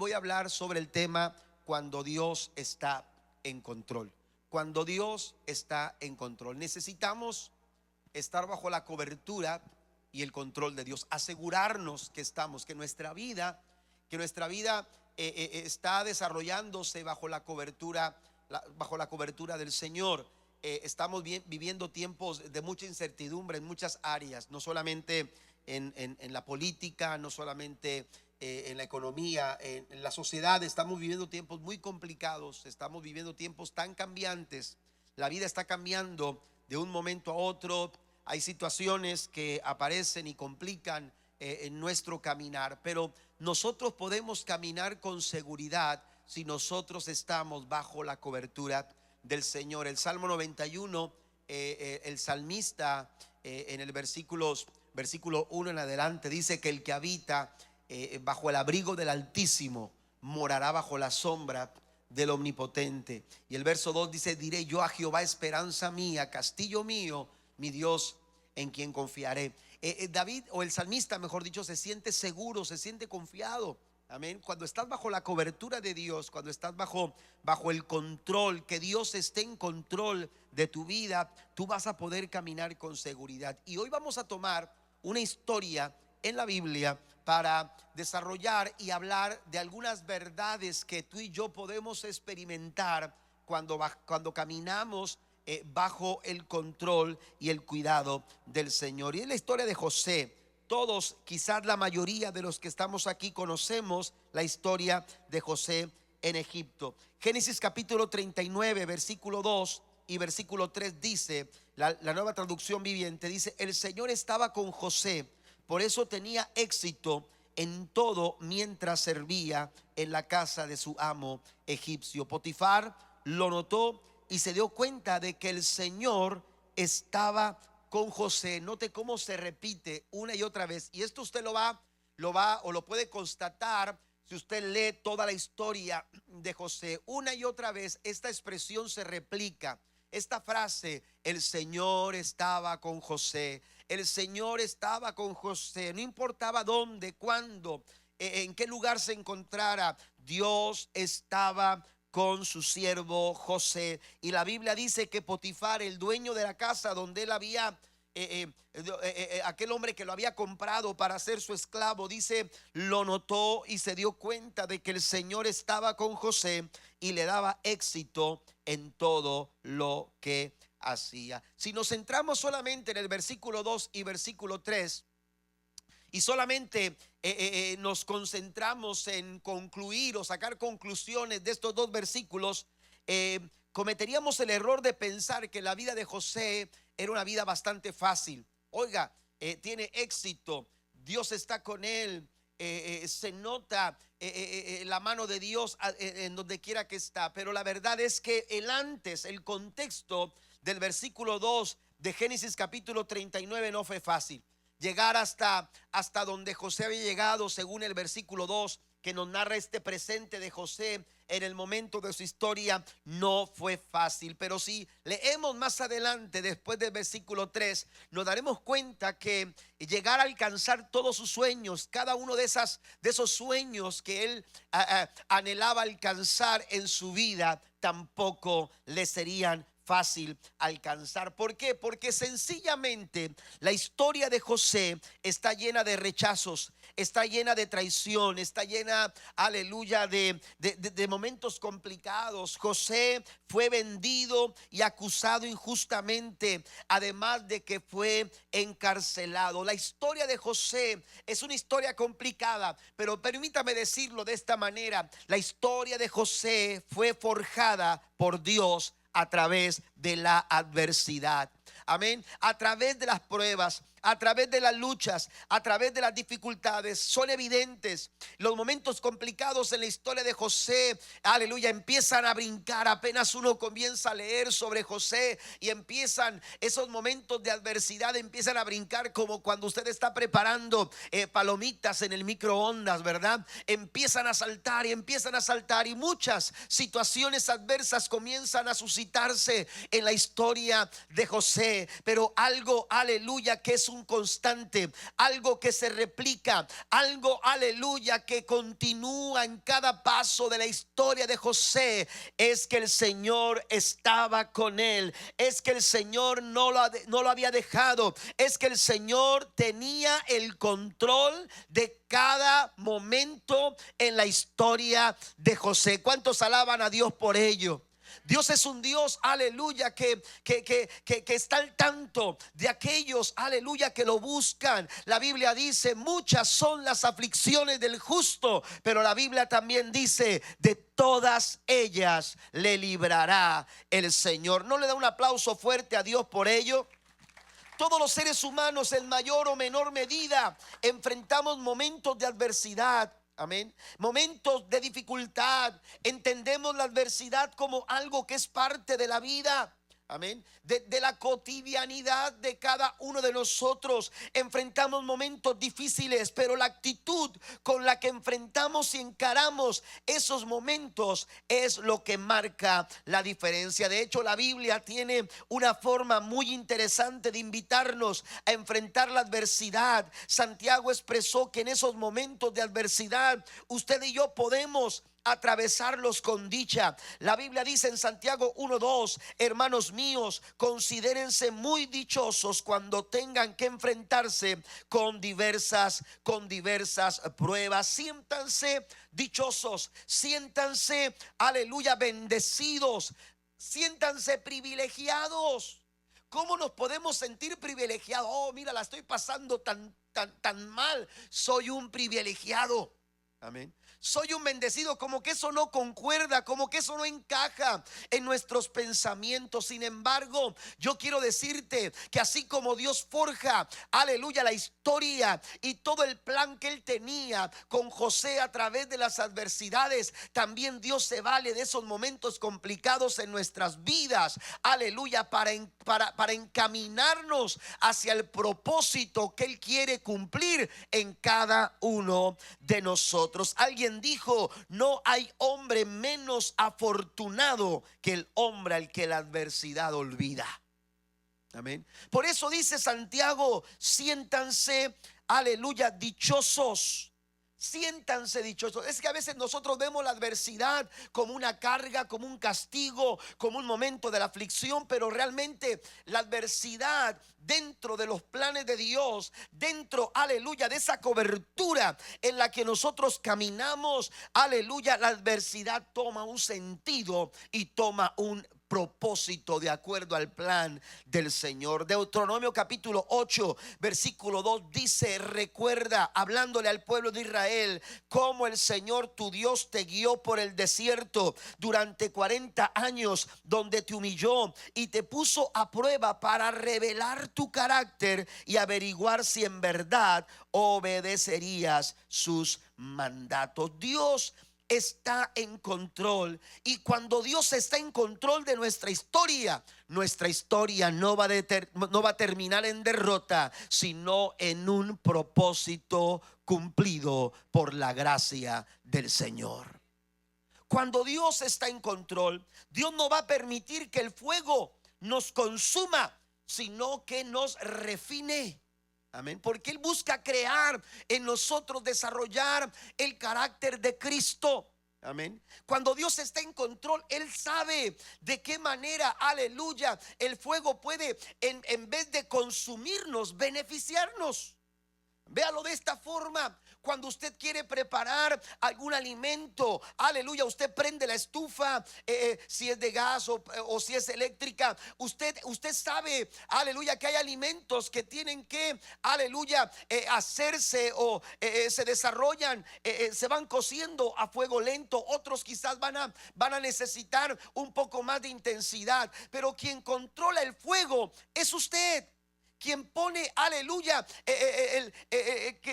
voy a hablar sobre el tema cuando Dios está en control. Cuando Dios está en control. Necesitamos estar bajo la cobertura y el control de Dios. Asegurarnos que estamos, que nuestra vida está desarrollándose bajo la cobertura del Señor. Estamos viviendo tiempos de mucha incertidumbre en muchas áreas, no solamente en la política, no solamente en la economía, en la sociedad. Estamos viviendo tiempos muy complicados, estamos viviendo tiempos tan cambiantes. La vida está cambiando de un momento a otro. Hay situaciones que aparecen y complican en nuestro caminar, pero nosotros podemos caminar con seguridad si nosotros estamos bajo la cobertura del Señor. El Salmo 91, el salmista en el versículo 1 en adelante dice que el que habita bajo el abrigo del Altísimo morará bajo la sombra del Omnipotente. Y el verso 2 dice: diré yo a Jehová, esperanza mía, castillo mío, mi Dios en quien confiaré. David, o el salmista mejor dicho, se siente seguro, se siente confiado. Amén. Cuando estás bajo la cobertura de Dios, cuando estás bajo el control, que Dios esté en control de tu vida, tú vas a poder caminar con seguridad. Y hoy vamos a tomar una historia en la Biblia para desarrollar y hablar de algunas verdades que tú y yo podemos experimentar cuando caminamos bajo el control y el cuidado del Señor. Y es la historia de José. Todos, quizás la mayoría de los que estamos aquí, conocemos la historia de José en Egipto. Génesis capítulo 39, versículo 2 y versículo 3 dice, la Nueva Traducción Viviente dice: el Señor estaba con José, por eso tenía éxito en todo mientras servía en la casa de su amo egipcio. Potifar lo notó y se dio cuenta de que el Señor estaba con José. Note cómo se repite una y otra vez, y esto usted lo puede constatar si usted lee toda la historia de José. Una y otra vez esta expresión se replica, esta frase: el Señor estaba con José, el Señor estaba con José. No importaba dónde, cuándo, en qué lugar se encontrara, Dios estaba con su siervo José. Y la Biblia dice que Potifar, el dueño de la casa donde él había aquel hombre que lo había comprado para ser su esclavo, dice, lo notó y se dio cuenta de que el Señor estaba con José y le daba éxito en todo lo que hacía. Si nos centramos solamente en el versículo 2 y versículo 3 y solamente nos concentramos en concluir o sacar conclusiones de estos dos versículos, cometeríamos el error de pensar que la vida de José era una vida bastante fácil. Oiga, tiene éxito, Dios está con él, se nota la mano de Dios en donde quiera que está. Pero la verdad es que el contexto del versículo 2 de Génesis capítulo 39 no fue fácil. Llegar hasta donde José había llegado, según el versículo 2 que nos narra este presente de José en el momento de su historia, no fue fácil. Pero si leemos más adelante, después del versículo 3, nos daremos cuenta que llegar a alcanzar todos sus sueños, cada uno de esos sueños que él anhelaba alcanzar en su vida, tampoco le serían fácil alcanzar. ¿Por qué? Porque sencillamente la historia de José está llena de rechazos, está llena de traición, está llena, aleluya, de momentos complicados. José fue vendido y acusado injustamente, además de que fue encarcelado. La historia de José es una historia complicada, pero permítame decirlo de esta manera: la historia de José fue forjada por Dios a través de la adversidad. Amén. A través de las pruebas, a través de las luchas, a través de las dificultades, son evidentes los momentos complicados en la historia de José. Aleluya, empiezan a brincar apenas uno comienza a leer sobre José, y empiezan esos momentos de adversidad, empiezan a brincar como cuando usted está preparando palomitas en el microondas, ¿verdad? Empiezan a saltar y empiezan a saltar, y muchas situaciones adversas comienzan a suscitarse en la historia de José. Pero algo, aleluya, que es un constante, algo que se replica, algo, aleluya, que continúa en cada paso de la historia de José, es que el Señor estaba con él, es que el Señor no lo había dejado, es que el Señor tenía el control de cada momento en la historia de José. ¿Cuántos alaban a Dios por ello? Dios es un Dios, aleluya, que está al tanto de aquellos, aleluya, que lo buscan. La Biblia dice: muchas son las aflicciones del justo, pero la Biblia también dice: de todas ellas le librará el Señor. ¿No le da un aplauso fuerte a Dios por ello? Todos los seres humanos, en mayor o menor medida, enfrentamos momentos de adversidad. Amén. Momentos de dificultad. Entendemos la adversidad como algo que es parte de la vida. Amén. De la cotidianidad de cada uno de nosotros. Enfrentamos momentos difíciles, pero la actitud con la que enfrentamos y encaramos esos momentos es lo que marca la diferencia. De hecho, la Biblia tiene una forma muy interesante de invitarnos a enfrentar la adversidad. Santiago expresó que en esos momentos de adversidad usted y yo podemos atravesarlos con dicha. La Biblia dice en Santiago 1:2: hermanos míos, considérense muy dichosos cuando tengan que enfrentarse con diversas pruebas. Siéntanse dichosos, siéntanse, aleluya, bendecidos, siéntanse privilegiados. ¿Cómo nos podemos sentir privilegiados? Oh, mira, la estoy pasando tan mal. Soy un privilegiado. Amén. Soy un bendecido. Como que eso no concuerda, como que eso no encaja en nuestros pensamientos. Sin embargo, yo quiero decirte que así como Dios forja, aleluya, la historia y todo el plan que Él tenía con José a través de las adversidades, también Dios se vale de esos momentos complicados en nuestras vidas, aleluya, para encaminarnos hacia el propósito que Él quiere cumplir en cada uno de nosotros. Alguien dijo: no hay hombre menos afortunado que el hombre al que la adversidad olvida. Amén. Por eso dice Santiago: siéntanse, aleluya, dichosos. Siéntanse dichosos. Es que a veces nosotros vemos la adversidad como una carga, como un castigo, como un momento de la aflicción, pero realmente la adversidad, dentro de los planes de Dios, dentro, aleluya, de esa cobertura en la que nosotros caminamos, aleluya, la adversidad toma un sentido y toma un propósito de acuerdo al plan del Señor. Deuteronomio capítulo 8 versículo 2 dice: recuerda, hablándole al pueblo de Israel, cómo el Señor tu Dios te guió por el desierto durante 40 años, donde te humilló y te puso a prueba para revelar tu carácter y averiguar si en verdad obedecerías sus mandatos. Dios está en control, y cuando Dios está en control de nuestra historia no va a terminar en derrota, sino en un propósito cumplido por la gracia del Señor. Cuando Dios está en control, Dios no va a permitir que el fuego nos consuma, sino que nos refine. Amén. Porque Él busca crear en nosotros, desarrollar el carácter de Cristo. Amén. Cuando Dios está en control, Él sabe de qué manera, aleluya, el fuego puede, en vez de consumirnos, beneficiarnos. Véalo de esta forma. Cuando usted quiere preparar algún alimento, aleluya, usted prende la estufa, si es de gas o si es eléctrica, usted sabe, aleluya, que hay alimentos que tienen que, aleluya, hacerse o se desarrollan, se van cociendo a fuego lento. Otros quizás van a necesitar un poco más de intensidad, pero quien controla el fuego es usted. Quien pone, aleluya,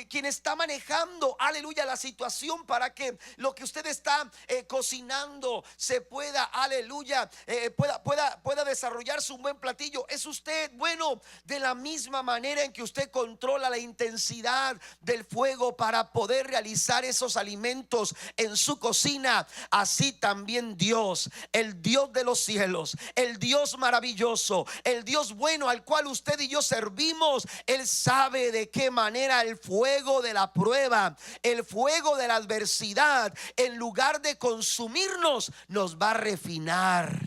quien está manejando, aleluya, la situación para que lo que usted está cocinando se pueda, aleluya, pueda desarrollarse un buen platillo, es usted. Bueno, de la misma manera en que usted controla la intensidad del fuego para poder realizar esos alimentos en su cocina, así también Dios, el Dios de los cielos, el Dios maravilloso, el Dios bueno al cual usted y yo servimos, servimos, Él sabe de qué manera el fuego de la prueba, el fuego de la adversidad, en lugar de consumirnos, nos va a refinar.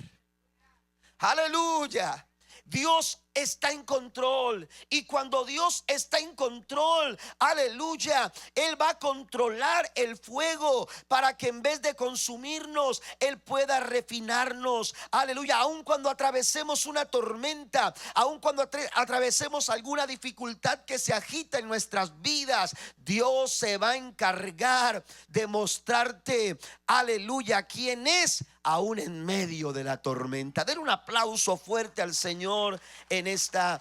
Aleluya. Dios está en control, y cuando Dios está en control, aleluya, Él va a controlar el fuego para que en vez de consumirnos, Él pueda refinarnos. Aleluya. Aun cuando atravesemos una tormenta, aun cuando atravesemos alguna dificultad que se agita en nuestras vidas, Dios se va a encargar de mostrarte, aleluya, quién es aún en medio de la tormenta. Den un aplauso fuerte al Señor en esta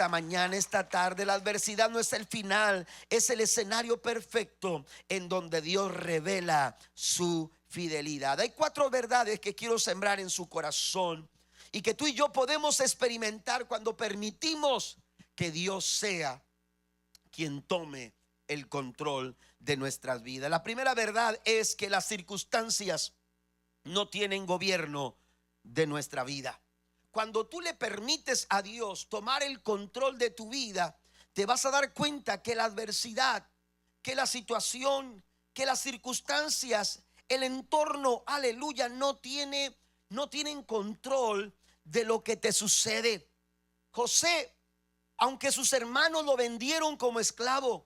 mañana, esta tarde. La adversidad no es el final, es el escenario perfecto en donde Dios revela su fidelidad. Hay 4 verdades que quiero sembrar en su corazón y que tú y yo podemos experimentar cuando permitimos que Dios sea quien tome el control de nuestras vidas. La primera verdad es que las circunstancias no tienen gobierno de nuestra vida. Cuando tú le permites a Dios tomar el control de tu vida, te vas a dar cuenta que la adversidad, que la situación, que las circunstancias, el entorno, aleluya, no tienen control de lo que te sucede. José, aunque sus hermanos lo vendieron como esclavo,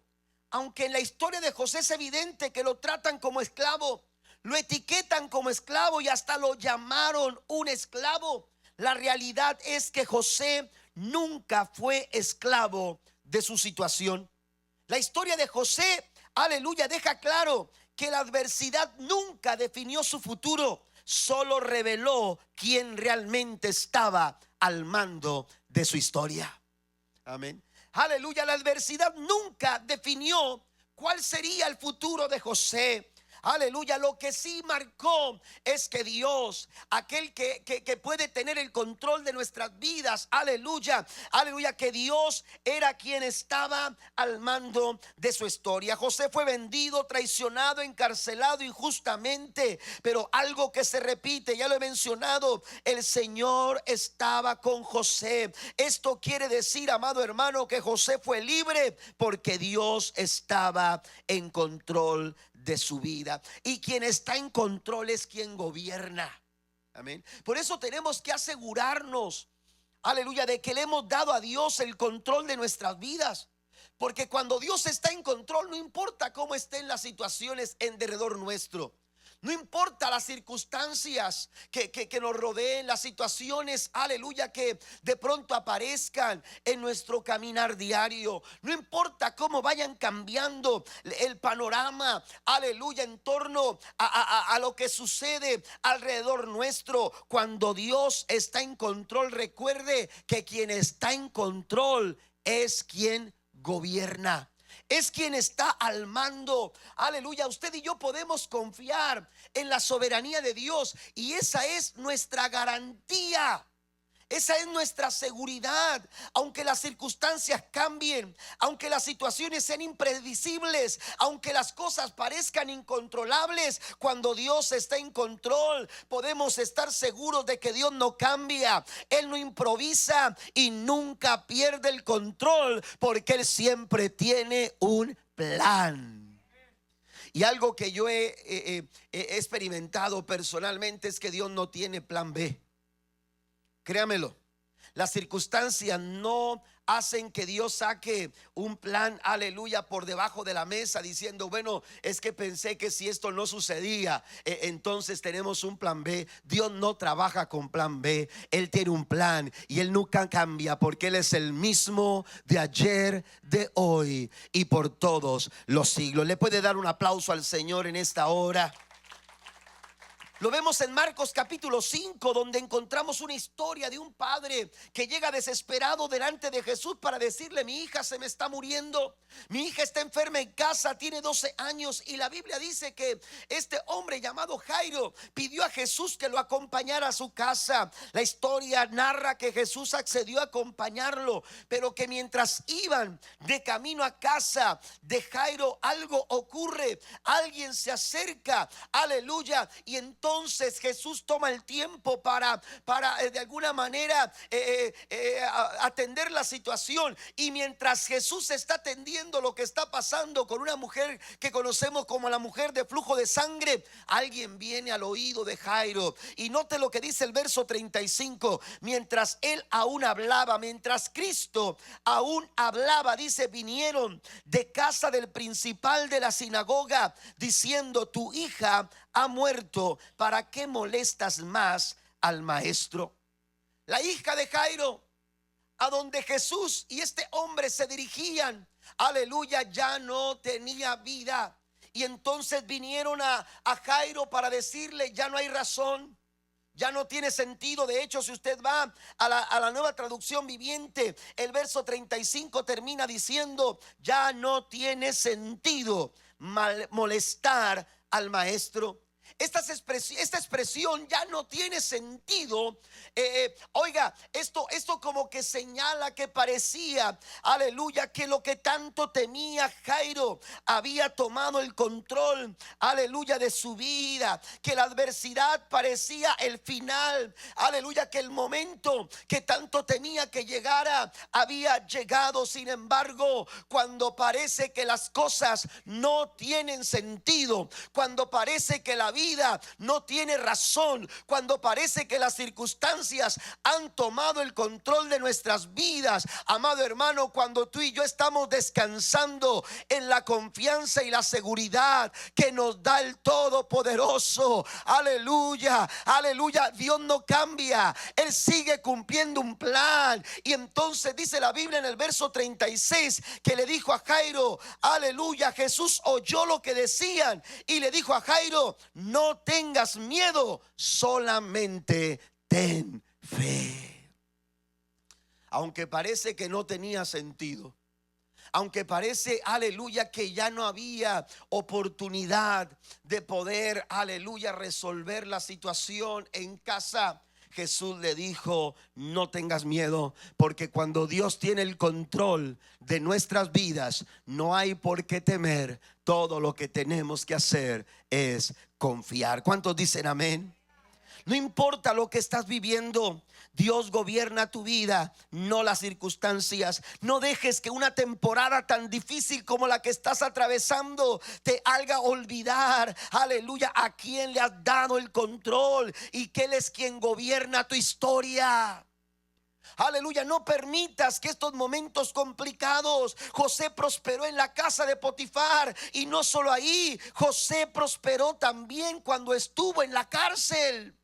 aunque en la historia de José es evidente que lo tratan como esclavo, lo etiquetan como esclavo y hasta lo llamaron un esclavo, la realidad es que José nunca fue esclavo de su situación. La historia de José, aleluya, deja claro que la adversidad nunca definió su futuro, solo reveló quién realmente estaba al mando de su historia. Amén. Aleluya, la adversidad nunca definió cuál sería el futuro de José. Aleluya, lo que sí marcó es que Dios, aquel que puede tener el control de nuestras vidas, aleluya, que Dios era quien estaba al mando de su historia. José fue vendido, traicionado, encarcelado injustamente, pero algo que se repite, ya lo he mencionado, el Señor estaba con José. Esto quiere decir, amado hermano, que José fue libre porque Dios estaba en control de su vida, y quien está en control es quien gobierna. Amén. Por eso tenemos que asegurarnos, aleluya, de que le hemos dado a Dios el control de nuestras vidas, porque cuando Dios está en control, no importa cómo estén las situaciones en derredor nuestro, no importa las circunstancias que nos rodeen, las situaciones, aleluya, que de pronto aparezcan en nuestro caminar diario. No importa cómo vayan cambiando el panorama, aleluya, en torno a lo que sucede alrededor nuestro. Cuando Dios está en control, recuerde que quien está en control es quien gobierna. Es quien está al mando. Aleluya, usted y yo podemos confiar en la soberanía de Dios, y esa es nuestra garantía. Esa es nuestra seguridad. Aunque las circunstancias cambien, aunque las situaciones sean impredecibles, aunque las cosas parezcan incontrolables, cuando Dios está en control, podemos estar seguros de que Dios no cambia. Él no improvisa y nunca pierde el control, porque Él siempre tiene un plan. Y algo que yo he experimentado personalmente es que Dios no tiene plan B. Créamelo, las circunstancias no hacen que Dios saque un plan, aleluya, por debajo de la mesa diciendo, bueno, es que pensé que si esto no sucedía, entonces tenemos un plan B. Dios no trabaja con plan B. Él tiene un plan y Él nunca cambia, porque Él es el mismo de ayer, de hoy y por todos los siglos. ¿Le puede dar un aplauso al Señor en esta hora? Lo vemos en Marcos capítulo 5, donde encontramos una historia de un padre que llega desesperado delante de Jesús para decirle: mi hija se me está muriendo, mi hija está enferma en casa, tiene 12 años. Y la Biblia dice que este hombre llamado Jairo pidió a Jesús que lo acompañara a su casa. La historia narra que Jesús accedió a acompañarlo, pero que mientras iban de camino a casa de Jairo, algo ocurre. Alguien se acerca, aleluya, y entonces entonces Jesús toma el tiempo para de alguna manera atender la situación. Y mientras Jesús está atendiendo lo que está pasando con una mujer que conocemos como la mujer de flujo de sangre, alguien viene al oído de Jairo. Y note lo que dice el verso 35. Mientras él aún hablaba, mientras Cristo aún hablaba, dice, vinieron de casa del principal de la sinagoga diciendo: tu hija ha muerto, ¿para qué molestas más al maestro? La hija de Jairo, a donde Jesús y este hombre se dirigían, aleluya, ya no tenía vida. Y entonces vinieron a Jairo para decirle: ya no hay razón, ya no tiene sentido. De hecho, si usted va a la Nueva Traducción Viviente, el verso 35 termina diciendo: ya no tiene sentido molestar al maestro. Esta expresión ya no tiene sentido. Oiga, esto como que señala que parecía, aleluya, que lo que tanto temía Jairo había tomado el control, aleluya, de su vida, que la adversidad parecía el final, aleluya, que el momento que tanto temía que llegara había llegado. Sin embargo, cuando parece que las cosas no tienen sentido, cuando parece que la vida no tiene razón, cuando parece que las circunstancias han tomado el control de nuestras vidas, amado hermano, cuando tú y yo estamos descansando en la confianza y la seguridad que nos da el Todopoderoso, aleluya, aleluya, Dios no cambia, Él sigue cumpliendo un plan. Y entonces dice la Biblia en el verso 36 que le dijo a Jairo, aleluya, Jesús oyó lo que decían y le dijo a Jairo: no tengas miedo, solamente ten fe. Aunque parece que no tenía sentido, aunque parece, aleluya, que ya no había oportunidad de poder, aleluya, resolver la situación en casa, Jesús le dijo: no tengas miedo, porque cuando Dios tiene el control de nuestras vidas, no hay por qué temer. Todo lo que tenemos que hacer es confiar. ¿Cuántos dicen amén? No importa lo que estás viviendo, Dios gobierna tu vida, no las circunstancias. No dejes que una temporada tan difícil como la que estás atravesando te haga olvidar, aleluya, a quién le has dado el control y que Él es quien gobierna tu historia. Aleluya, no permitas que estos momentos complicados. José prosperó en la casa de Potifar, y no solo ahí, José prosperó también cuando estuvo en la cárcel.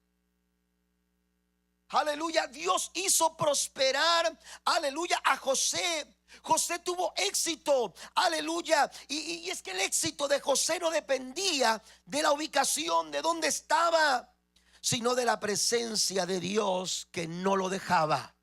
Aleluya, Dios hizo prosperar, aleluya, a José. José tuvo éxito, aleluya, y es que el éxito de José no dependía de la ubicación, de dónde estaba, sino de la presencia de Dios que no lo dejaba,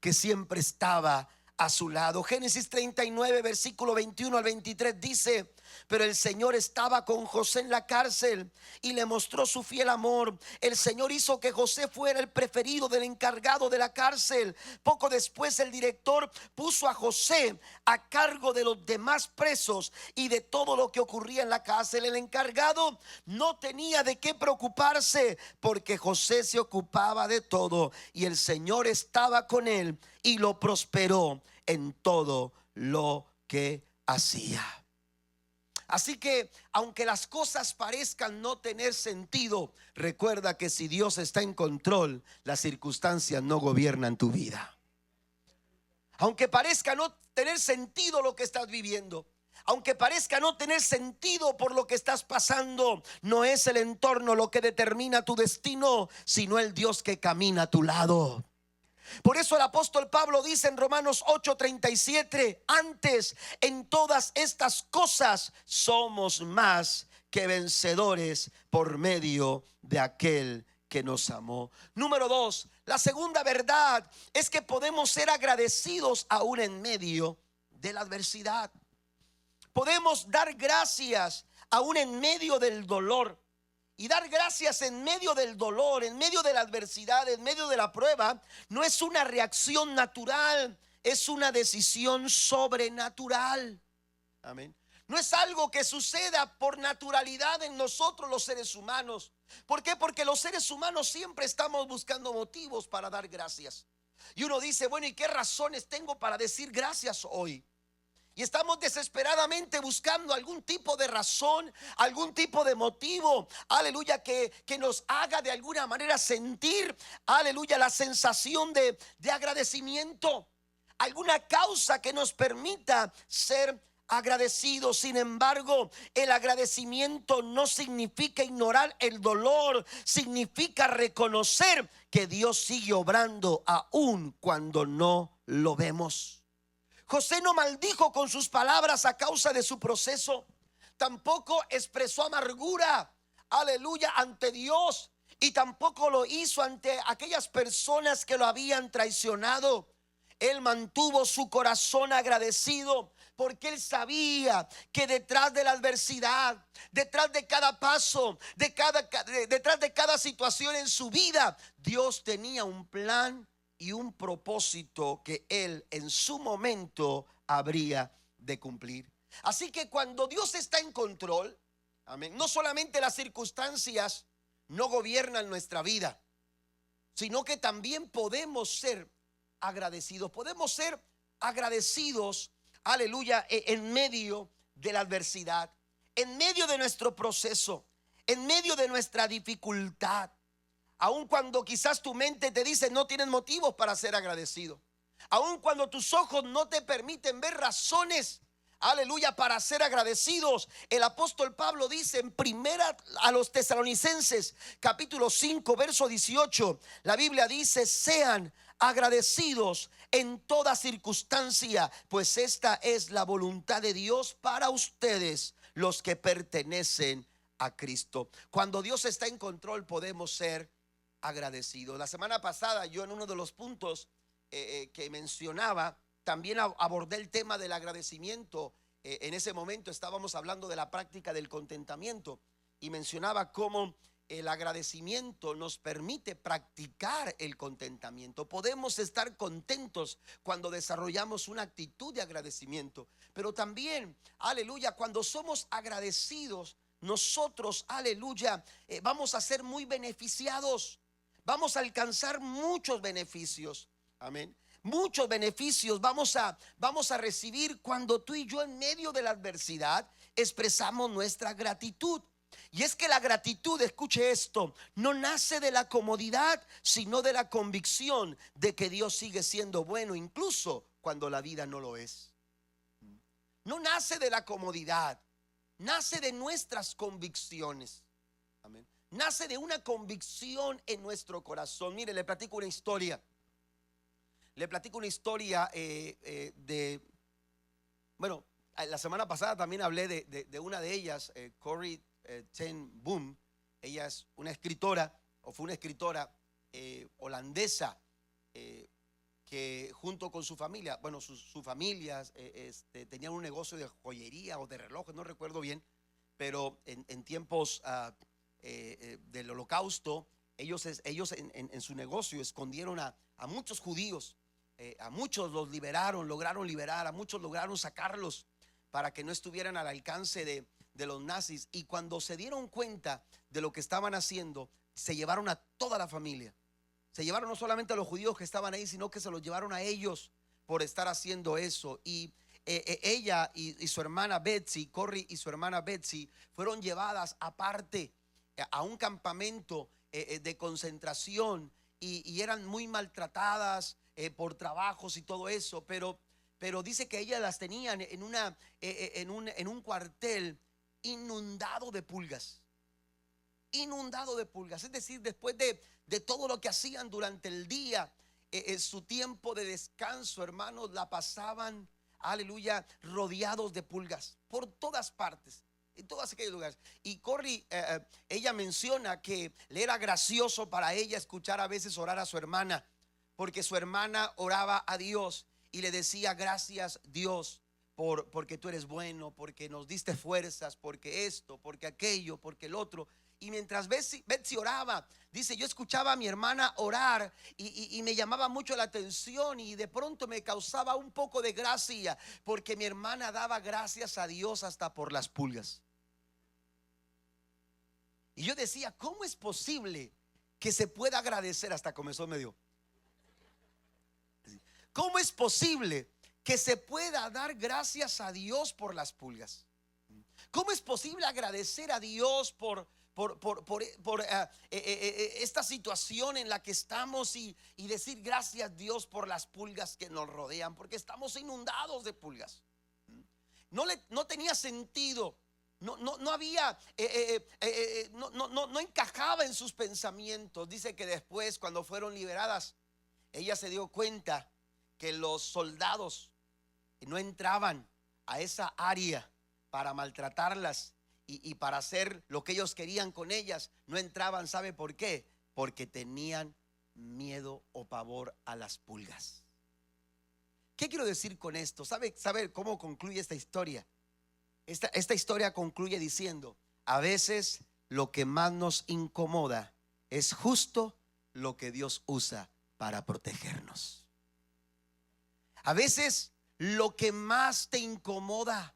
que siempre estaba a su lado. Génesis 39, versículo 21 al 23 dice: pero el Señor estaba con José en la cárcel y le mostró su fiel amor. El Señor hizo que José fuera el preferido del encargado de la cárcel. Poco después el director puso a José a cargo de los demás presos y de todo lo que ocurría en la cárcel. El encargado no tenía de qué preocuparse, porque José se ocupaba de todo y el Señor estaba con él y lo prosperó en todo lo que hacía. Así que aunque las cosas parezcan no tener sentido, recuerda que si Dios está en control, las circunstancias no gobiernan tu vida. Aunque parezca no tener sentido lo que estás viviendo, aunque parezca no tener sentido por lo que estás pasando, no es el entorno lo que determina tu destino, sino el Dios que camina a tu lado. Por eso el apóstol Pablo dice en Romanos 8:37: antes, en todas estas cosas somos más que vencedores por medio de aquel que nos amó. Número 2, la segunda verdad es que podemos ser agradecidos aún en medio de la adversidad. Podemos dar gracias aún en medio del dolor. Y dar gracias en medio del dolor, en medio de la adversidad, en medio de la prueba, no es una reacción natural, es una decisión sobrenatural. Amén. No es algo que suceda por naturalidad en nosotros los seres humanos. ¿Por qué? Porque los seres humanos siempre estamos buscando motivos para dar gracias. Y uno dice, bueno, ¿y qué razones tengo para decir gracias hoy? Y estamos desesperadamente buscando algún tipo de razón, algún tipo de motivo, aleluya, que nos haga de alguna manera sentir, aleluya, la sensación de agradecimiento. Alguna causa que nos permita ser agradecidos. Sin embargo, el agradecimiento no significa ignorar el dolor, significa reconocer que Dios sigue obrando aun cuando no lo vemos. José no maldijo con sus palabras a causa de su proceso. Tampoco expresó amargura, aleluya, ante Dios. Y tampoco lo hizo ante aquellas personas que lo habían traicionado. Él mantuvo su corazón agradecido, porque él sabía que detrás de la adversidad, detrás de cada paso, detrás de cada situación en su vida, Dios tenía un plan y un propósito que él en su momento habría de cumplir. Así que cuando Dios está en control, amén, no solamente las circunstancias no gobiernan nuestra vida, sino que también podemos ser agradecidos. Podemos ser agradecidos, aleluya, en medio de la adversidad, en medio de nuestro proceso, en medio de nuestra dificultad. Aun cuando quizás tu mente te dice no tienes motivos para ser agradecido. Aun cuando tus ojos no te permiten ver razones, aleluya, para ser agradecidos. El apóstol Pablo dice en primera a los Tesalonicenses capítulo 5 verso 18, la Biblia dice: sean agradecidos en toda circunstancia, pues esta es la voluntad de Dios para ustedes, los que pertenecen a Cristo. Cuando Dios está en control podemos ser agradecidos. La semana pasada yo en uno de los puntos que mencionaba también abordé el tema del agradecimiento. En ese momento estábamos hablando de la práctica del contentamiento y mencionaba cómo el agradecimiento nos permite practicar el contentamiento. Podemos estar contentos cuando desarrollamos una actitud de agradecimiento, pero también, aleluya, cuando somos agradecidos, nosotros, aleluya, vamos a ser muy beneficiados. Vamos a alcanzar muchos beneficios. Amén. Muchos beneficios vamos a recibir cuando tú y yo en medio de la adversidad expresamos nuestra gratitud. Y es que la gratitud, escuche esto, no nace de la comodidad, sino de la convicción de que Dios sigue siendo bueno, incluso cuando la vida no lo es. No nace de la comodidad, nace de nuestras convicciones. Amén. Nace de una convicción en nuestro corazón. Mire, le platico una historia. Bueno, la semana pasada también hablé de una de ellas, Corrie ten Boom. Ella es una escritora, o fue una escritora holandesa, que junto con su familia, bueno, sus familias tenían un negocio de joyería o de relojes, no recuerdo bien, pero en tiempos del Holocausto, ellos en su negocio escondieron a muchos judíos, a muchos los liberaron, lograron liberar, a muchos lograron sacarlos para que no estuvieran al alcance de los nazis. Y cuando se dieron cuenta de lo que estaban haciendo, se llevaron a toda la familia. Se llevaron no solamente a los judíos que estaban ahí, sino que se los llevaron a ellos por estar haciendo eso. Y ella y su hermana Betsy, Corrie y su hermana Betsy, fueron llevadas aparte a un campamento de concentración y eran muy maltratadas por trabajos y todo eso, pero dice que ellas las tenían en un cuartel inundado de pulgas. Inundado de pulgas. Es decir, después de todo lo que hacían durante el día, su tiempo de descanso, hermanos, la pasaban, aleluya, rodeados de pulgas por todas partes, en todos aquellos lugares. Y Corrie, ella menciona que le era gracioso para ella escuchar a veces orar a su hermana, porque su hermana oraba a Dios y le decía: gracias Dios porque tú eres bueno, porque nos diste fuerzas, porque esto, porque aquello, porque el otro. Y mientras Betsy oraba, dice, yo escuchaba a mi hermana orar y me llamaba mucho la atención y de pronto me causaba un poco de gracia porque mi hermana daba gracias a Dios hasta por las pulgas. Y yo decía, ¿cómo es posible que se pueda agradecer? Hasta comenzó medio. ¿Cómo es posible que se pueda dar gracias a Dios por las pulgas? ¿Cómo es posible agradecer a Dios por esta situación en la que estamos y decir gracias Dios por las pulgas que nos rodean? Porque estamos inundados de pulgas. No tenía sentido. No había, no encajaba en sus pensamientos. Dice que después, cuando fueron liberadas, ella se dio cuenta que los soldados no entraban a esa área para maltratarlas y para hacer lo que ellos querían con ellas. No entraban, ¿sabe por qué? Porque tenían miedo o pavor a las pulgas. ¿Qué quiero decir con esto? ¿Sabe cómo concluye esta historia? Esta historia concluye diciendo: a veces lo que más nos incomoda es justo lo que Dios usa para protegernos. A veces lo que más te incomoda,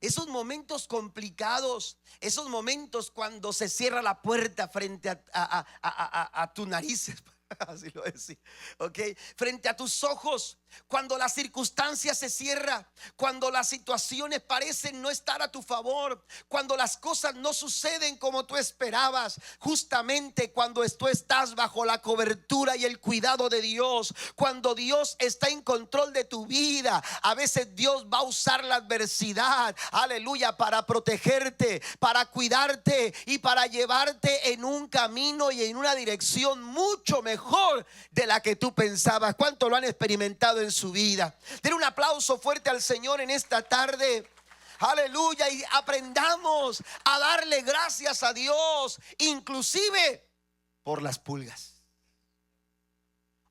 esos momentos complicados, esos momentos cuando se cierra la puerta frente a tu nariz, así lo decía, ¿ok? Frente a tus ojos, cuando la circunstancia se cierra, cuando las situaciones parecen no estar a tu favor, cuando las cosas no suceden como tú esperabas, justamente cuando tú estás bajo la cobertura y el cuidado de Dios, cuando Dios está en control de tu vida, a veces Dios va a usar la adversidad, aleluya, para protegerte, para cuidarte y para llevarte en un camino y en una dirección mucho mejor de la que tú pensabas. ¿Cuánto lo han experimentado en su vida? Den un aplauso fuerte al Señor en esta tarde. Aleluya. Y aprendamos a darle gracias a Dios, inclusive por las pulgas.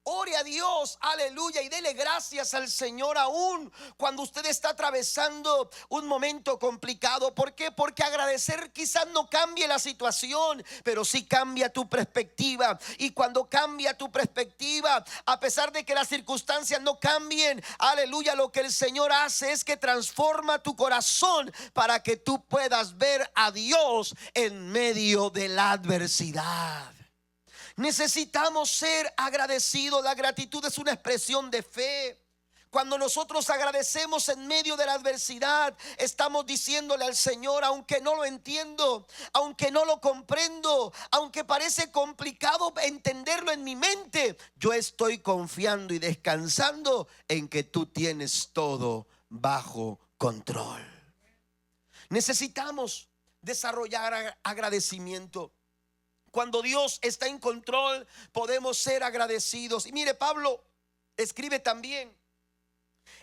Ore a Dios, aleluya, y dele gracias al Señor aún cuando usted está atravesando un momento complicado. ¿Por qué? Porque agradecer quizás no cambie la situación, pero sí cambia tu perspectiva. Y cuando cambia tu perspectiva, a pesar de que las circunstancias no cambien, aleluya, lo que el Señor hace es que transforma tu corazón para que tú puedas ver a Dios en medio de la adversidad. Necesitamos ser agradecidos. La gratitud es una expresión de fe. Cuando nosotros agradecemos en medio de la adversidad, estamos diciéndole al Señor: aunque no lo entiendo, aunque no lo comprendo, aunque parece complicado entenderlo en mi mente, yo estoy confiando y descansando en que tú tienes todo bajo control. Necesitamos desarrollar agradecimiento. Cuando Dios está en control, podemos ser agradecidos. Y mire, Pablo escribe también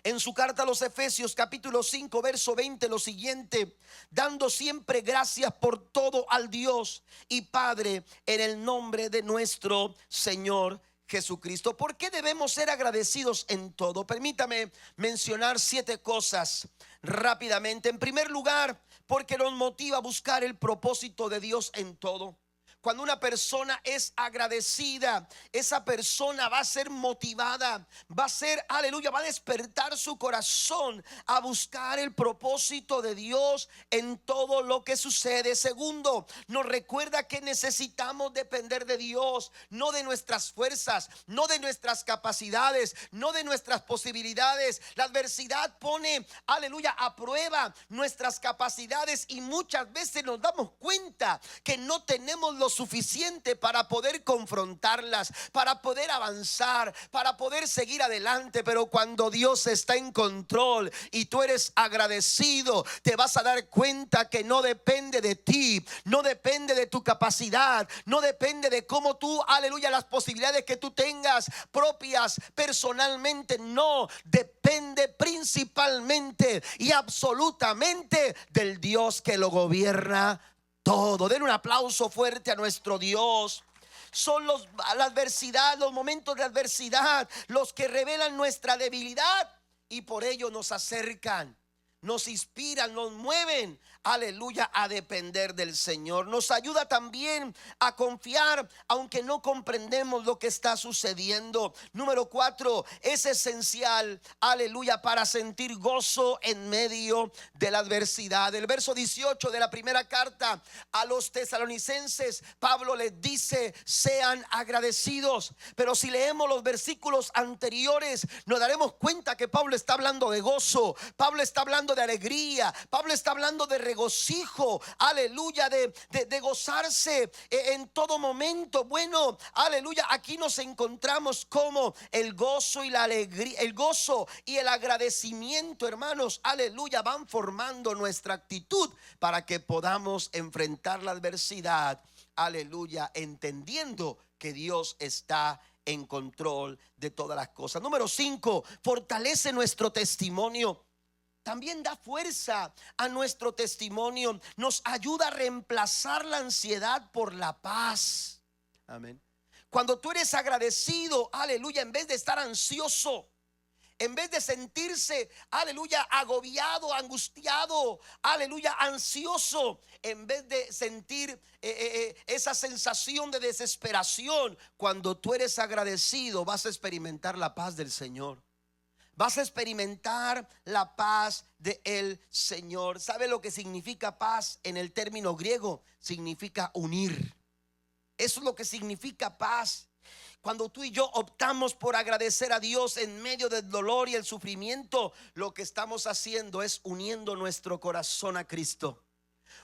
en su carta a los Efesios capítulo 5 verso 20 lo siguiente: dando siempre gracias por todo al Dios y Padre en el nombre de nuestro Señor Jesucristo. ¿Por qué debemos ser agradecidos en todo? Permítame mencionar 7 cosas rápidamente. En primer lugar, porque nos motiva a buscar el propósito de Dios en todo. Cuando una persona es agradecida, esa persona va a ser motivada, va a ser, aleluya, va a despertar su corazón a buscar el propósito de Dios en todo lo que sucede. Segundo, nos recuerda que necesitamos depender de Dios, no de nuestras fuerzas, no de nuestras capacidades, no de nuestras posibilidades. La adversidad pone, aleluya, a prueba nuestras capacidades y muchas veces nos damos cuenta que no tenemos lo suficiente para poder confrontarlas, para poder avanzar, para poder seguir adelante. Pero cuando Dios está en control y tú eres agradecido, te vas a dar cuenta que no depende de ti, no depende de tu capacidad, no depende de cómo tú, aleluya, las posibilidades que tú tengas propias personalmente, no, depende principalmente y absolutamente del Dios que lo gobierna todo. Den un aplauso fuerte a nuestro Dios. Son la adversidad, los momentos de adversidad, los que revelan nuestra debilidad y por ello nos acercan, nos inspiran, nos mueven aleluya, a depender del Señor. Nos ayuda también a confiar aunque no comprendemos lo que está sucediendo. Número 4, es esencial, aleluya, para sentir gozo en medio de la adversidad. El verso 18 de la primera carta a los tesalonicenses, Pablo les dice: sean agradecidos. Pero si leemos los versículos anteriores, nos daremos cuenta que Pablo está hablando de gozo, Pablo está hablando de alegría, Pablo está hablando de regocijo, aleluya, de gozarse en todo momento. Bueno, aleluya, aquí nos encontramos como el gozo y la alegría, el gozo y el agradecimiento, hermanos, aleluya, van formando nuestra actitud para que podamos enfrentar la adversidad, aleluya, entendiendo que Dios está en control de todas las cosas. Número 5, fortalece nuestro testimonio. También da fuerza a nuestro testimonio. Nos ayuda a reemplazar la ansiedad por la paz. Amén. Cuando tú eres agradecido, aleluya, en vez de estar ansioso, en vez de sentirse, aleluya, agobiado, angustiado, aleluya, ansioso, en vez de sentir esa sensación de desesperación, cuando tú eres agradecido, vas a experimentar la paz del Señor. Vas a experimentar la paz del Señor. ¿Sabe lo que significa paz en el término griego? Significa unir. Eso es lo que significa paz. Cuando tú y yo optamos por agradecer a Dios en medio del dolor y el sufrimiento, lo que estamos haciendo es uniendo nuestro corazón a Cristo,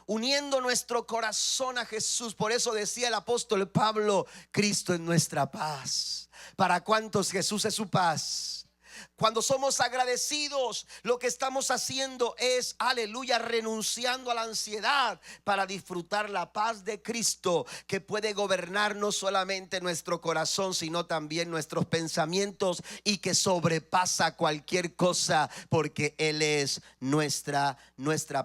uniendo nuestro corazón a Jesús. Por eso decía el apóstol Pablo: Cristo es nuestra paz. ¿Para cuántos Jesús es su paz? Cuando somos agradecidos, lo que estamos haciendo es, aleluya, renunciando a la ansiedad para disfrutar la paz de Cristo, que puede gobernar no solamente nuestro corazón, sino también nuestros pensamientos, y que sobrepasa cualquier cosa, porque Él es nuestra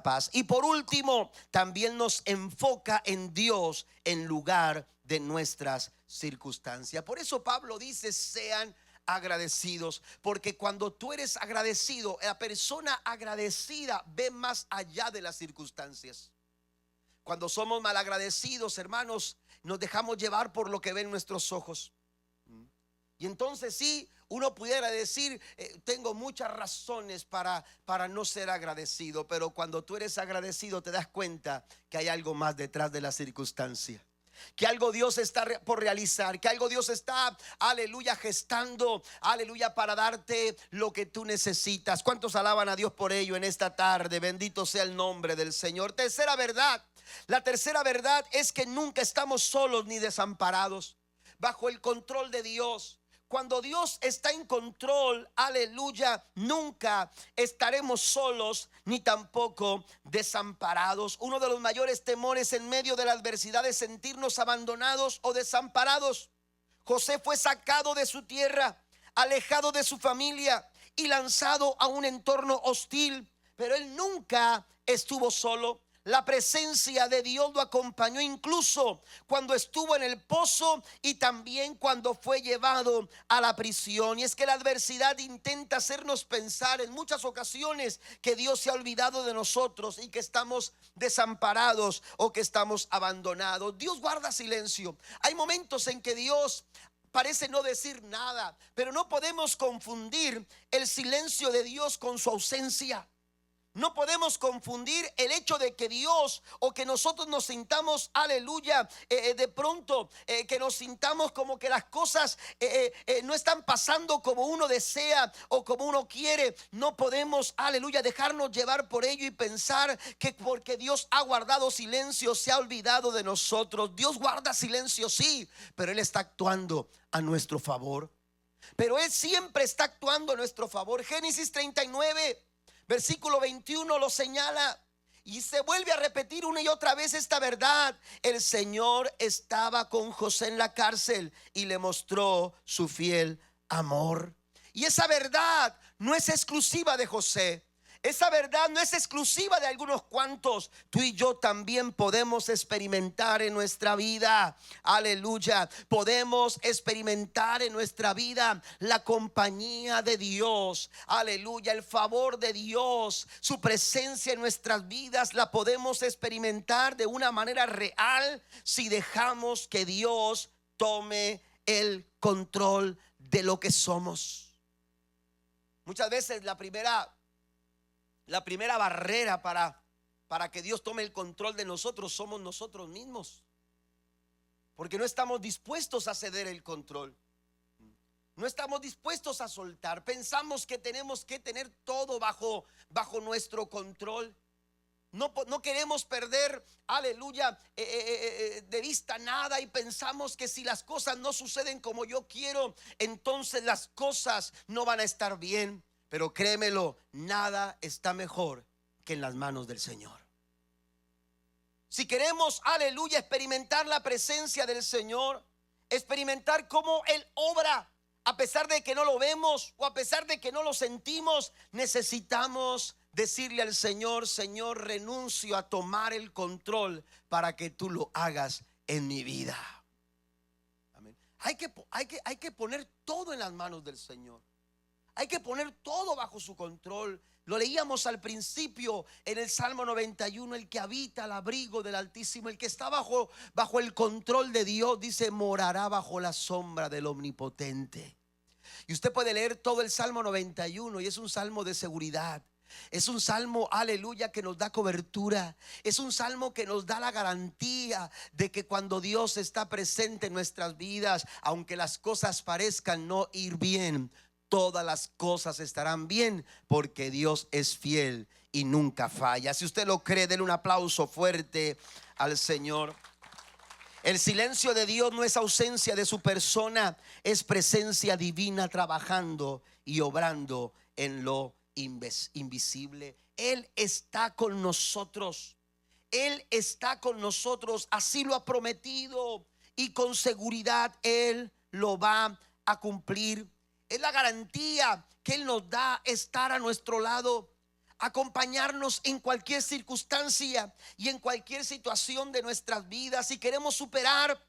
paz. Y por último, también nos enfoca en Dios en lugar de nuestras circunstancias. Por eso Pablo dice: sean agradecidos, porque cuando tú eres agradecido, la persona agradecida ve más allá de las circunstancias. Cuando somos malagradecidos, hermanos, nos dejamos llevar por lo que ven nuestros ojos. Y entonces sí, uno pudiera decir: tengo muchas razones para no ser agradecido. Pero cuando tú eres agradecido, te das cuenta que hay algo más detrás de la circunstancia, que algo Dios está por realizar, que algo Dios está, aleluya, gestando, aleluya, para darte lo que tú necesitas. ¿Cuántos alaban a Dios por ello en esta tarde? Bendito sea el nombre del Señor. Tercera verdad. La tercera verdad es que nunca estamos solos ni desamparados, bajo el control de Dios. Cuando Dios está en control, aleluya, nunca estaremos solos ni tampoco desamparados. Uno de los mayores temores en medio de la adversidad es sentirnos abandonados o desamparados. José fue sacado de su tierra, alejado de su familia y lanzado a un entorno hostil, pero él nunca estuvo solo. La presencia de Dios lo acompañó incluso cuando estuvo en el pozo y también cuando fue llevado a la prisión. Y es que la adversidad intenta hacernos pensar en muchas ocasiones que Dios se ha olvidado de nosotros y que estamos desamparados o que estamos abandonados. Dios guarda silencio. Hay momentos en que Dios parece no decir nada, pero no podemos confundir el silencio de Dios con su ausencia. No podemos confundir el hecho de que Dios, o que nosotros nos sintamos, aleluya, de pronto que nos sintamos como que las cosas no están pasando como uno desea o como uno quiere. No podemos, aleluya, dejarnos llevar por ello y pensar que porque Dios ha guardado silencio se ha olvidado de nosotros. Dios guarda silencio, sí, pero Él está actuando a nuestro favor. Pero Él siempre está actuando a nuestro favor. Génesis 39 versículo 21 lo señala, y se vuelve a repetir una y otra vez esta verdad. El Señor estaba con José en la cárcel y le mostró su fiel amor. Y esa verdad no es exclusiva de José. Esa verdad no es exclusiva de algunos cuantos. Tú y yo también podemos experimentar en nuestra vida. Aleluya. Podemos experimentar en nuestra vida la compañía de Dios. Aleluya. El favor de Dios, su presencia en nuestras vidas la podemos experimentar de una manera real si dejamos que Dios tome el control de lo que somos. Muchas veces la primera barrera para que Dios tome el control de nosotros somos nosotros mismos, porque no estamos dispuestos a ceder el control, no estamos dispuestos a soltar. Pensamos que tenemos que tener todo bajo nuestro control. No queremos perder, aleluya, de vista nada, y pensamos que si las cosas no suceden como yo quiero, entonces las cosas no van a estar bien. Pero créemelo, nada está mejor que en las manos del Señor. Si queremos, aleluya, experimentar la presencia del Señor, experimentar cómo Él obra, a pesar de que no lo vemos o a pesar de que no lo sentimos, necesitamos decirle al Señor: Señor, renuncio a tomar el control para que tú lo hagas en mi vida. Amén. Hay que poner todo en las manos del Señor. Hay que poner todo bajo su control. Lo leíamos al principio en el Salmo 91. El que habita al abrigo del Altísimo, el que está bajo el control de Dios, dice: morará bajo la sombra del Omnipotente. Y usted puede leer todo el Salmo 91 y es un salmo de seguridad. Es un salmo, aleluya, que nos da cobertura. Es un salmo que nos da la garantía de que cuando Dios está presente en nuestras vidas, aunque las cosas parezcan no ir bien, todas las cosas estarán bien, porque Dios es fiel y nunca falla. Si usted lo cree, denle un aplauso fuerte al Señor. El silencio de Dios no es ausencia de su persona, es presencia divina trabajando y obrando en lo invisible. Él está con nosotros. Él está con nosotros, así lo ha prometido, y con seguridad Él lo va a cumplir. Es la garantía que Él nos da, estar a nuestro lado, acompañarnos en cualquier circunstancia y en cualquier situación de nuestras vidas. Si queremos superar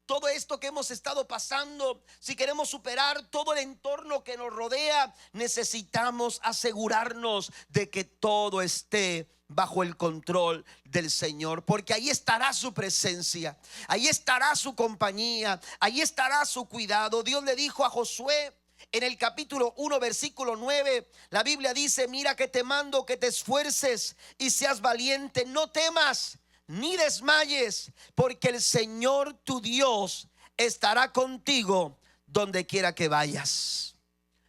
todo esto que hemos estado pasando, si queremos superar todo el entorno que nos rodea, necesitamos asegurarnos de que todo esté bajo el control del Señor, porque ahí estará su presencia, ahí estará su compañía, ahí estará su cuidado. Dios le dijo a Josué en el capítulo 1 versículo 9, la Biblia dice: mira que te mando que te esfuerces y seas valiente, no temas ni desmayes, porque el Señor tu Dios estará contigo donde quiera que vayas.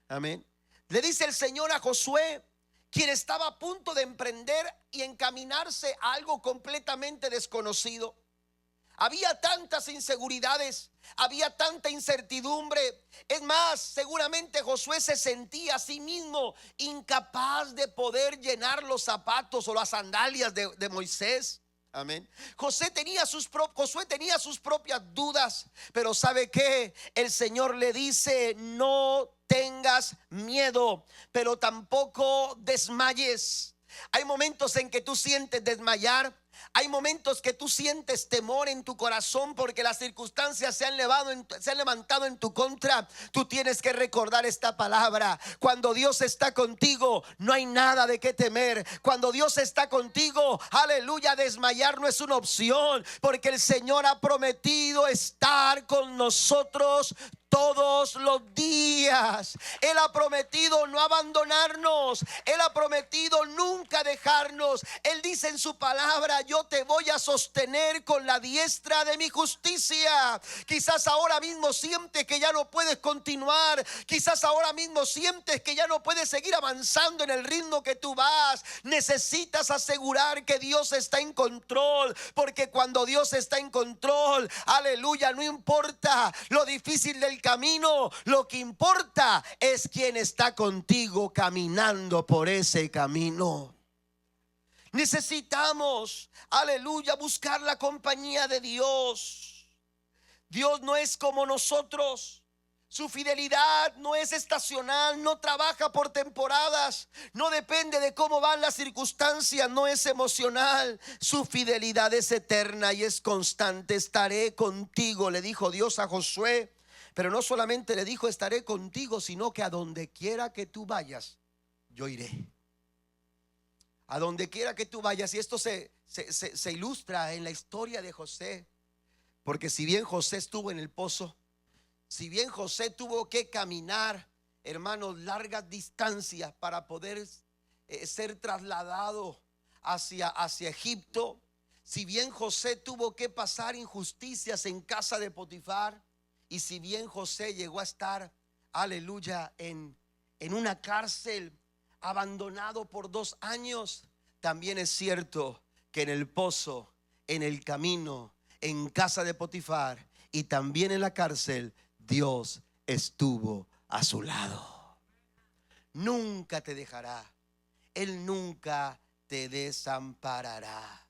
Amén. Le dice el Señor a Josué, quien estaba a punto de emprender y encaminarse a algo completamente desconocido. Había tantas inseguridades, había tanta incertidumbre. Es más, seguramente Josué se sentía a sí mismo incapaz de poder llenar los zapatos o las sandalias de Moisés. Amén. Josué tenía sus propias dudas, pero ¿sabe qué? El Señor le dice: no tengas miedo, pero tampoco desmayes. Hay momentos en que tú sientes desmayar. Hay momentos que tú sientes temor en tu corazón porque las circunstancias se han levantado en tu contra. Tú tienes que recordar esta palabra: cuando Dios está contigo, no hay nada de qué temer. Cuando Dios está contigo, aleluya, desmayar no es una opción, porque el Señor ha prometido estar con nosotros todos los días. Él ha prometido no abandonarnos. Él ha prometido nunca dejarnos. Él dice en su palabra: yo te voy a sostener con la diestra de mi justicia. Quizás ahora mismo sientes que ya no puedes continuar. Quizás ahora mismo sientes que ya no puedes seguir avanzando en el ritmo que tú vas. Necesitas asegurar que Dios está en control, porque cuando Dios está en control, aleluya, no importa lo difícil del camino, lo que importa es quién está contigo caminando por ese camino. Necesitamos, aleluya, buscar la compañía de Dios. Dios no es como nosotros. Su fidelidad no es estacional, no trabaja por temporadas, no depende de cómo van las circunstancias, no es emocional. Su fidelidad es eterna y es constante. Estaré contigo, le dijo Dios a Josué. Pero no solamente le dijo estaré contigo, sino que a donde quiera que tú vayas, yo iré. A donde quiera que tú vayas. Y esto se ilustra en la historia de José. Porque si bien José estuvo en el pozo, si bien José tuvo que caminar, hermanos, largas distancias para poder ser trasladado hacia Egipto, si bien José tuvo que pasar injusticias en casa de Potifar, y si bien José llegó a estar, aleluya, en una cárcel, abandonado por 2 años, también es cierto que en el pozo, en el camino, en casa de Potifar y también en la cárcel, Dios estuvo a su lado. Nunca te dejará, Él nunca te desamparará.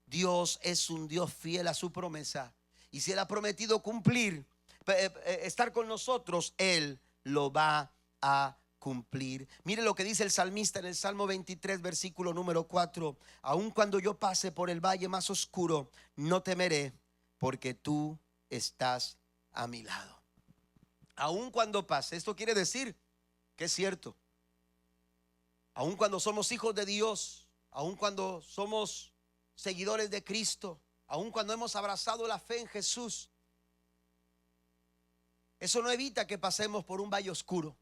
Dios es un Dios fiel a su promesa, y si Él ha prometido cumplir, estar con nosotros, Él lo va a cumplir. Mire lo que dice el salmista en el Salmo 23, versículo número 4. Aun cuando yo pase por el valle más oscuro, no temeré, porque tú estás a mi lado. Aun cuando pase, esto quiere decir que es cierto. Aun cuando somos hijos de Dios, aun cuando somos seguidores de Cristo, aun cuando hemos abrazado la fe en Jesús, eso no evita que pasemos por un valle oscuro.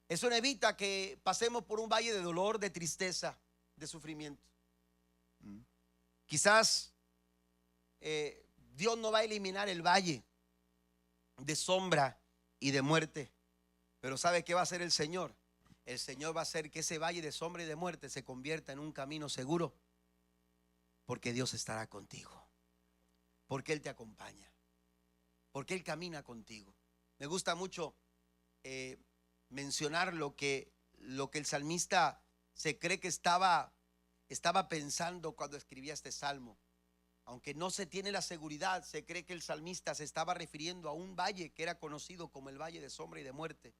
Eso no evita que pasemos por un valle de dolor, de tristeza, de sufrimiento. Quizás Dios no va a eliminar el valle de sombra y de muerte, pero ¿sabe qué va a hacer el Señor? El Señor va a hacer que ese valle de sombra y de muerte se convierta en un camino seguro, porque Dios estará contigo, porque Él te acompaña, porque Él camina contigo. Me gusta mucho mencionar lo que el salmista se cree que estaba pensando cuando escribía este salmo. Aunque no se tiene la seguridad, se cree que el salmista se estaba refiriendo a un valle que era conocido como el valle de sombra y de muerte,